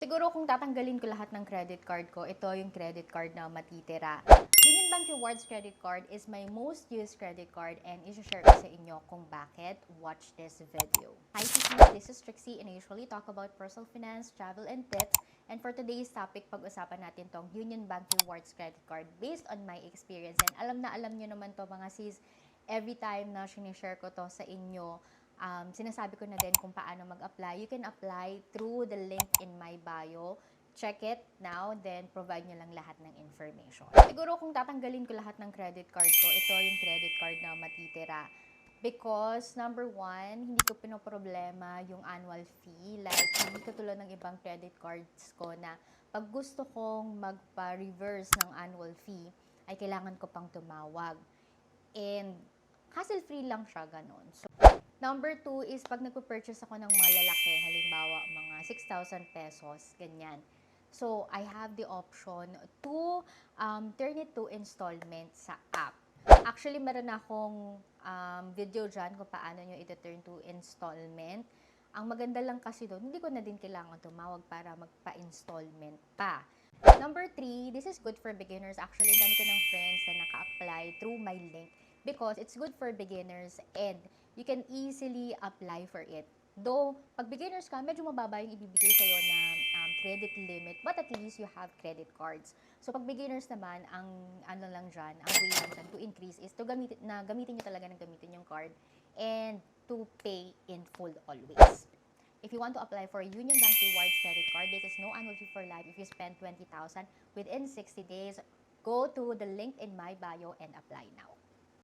Siguro kung tatanggalin ko lahat ng credit card ko, ito yung credit card na matitira. Union Bank Rewards Credit Card is my most used credit card and isi-share ko sa inyo kung bakit. Watch this video. Hi Sisi, this is Trixie and I usually talk about personal finance, travel, and tips. And for today's topic, pag-usapan natin tong Union Bank Rewards Credit Card based on my experience. And alam nyo naman to mga sis, every time na sinishare ko to sa inyo, sinasabi ko na din kung paano mag-apply. You can apply through the link in my bio. Check it now, then provide nyo lang lahat ng information. Siguro kung tatanggalin ko lahat ng credit card ko, ito yung credit card na matitira. Because, number one, hindi ko pinoproblema yung annual fee. Like, hindi katulad ng ibang credit cards ko na pag gusto kong magpa-reverse ng annual fee, ay kailangan ko pang tumawag. And, hassle-free lang siya, ganun. So, number two is pag nagpo-purchase ako ng malalaki, halimbawa mga 6,000 pesos, ganyan. So, I have the option to turn it to installment sa app. Actually, meron akong video dyan kung paano nyo ito-turn to installment. Ang maganda lang kasi doon, hindi ko na din kailangan tumawag para magpa-installment pa. Number three, this is good for beginners. Actually, dami ko ng friends na naka-apply through my link because it's good for beginners and you can easily apply for it. Though, pag beginners ka, medyo mababa yung ibibigay sa'yo na credit limit, but at least you have credit cards. So, pag beginners naman, ang ano lang dyan, ang way lang dyan to increase is to gamitin nyo talaga ng gamitin yung card and to pay in full always. If you want to apply for Union Bank Rewards Credit Card, this is no annual fee for life if you spend 20,000 within 60 days. Go to the link in my bio and apply now.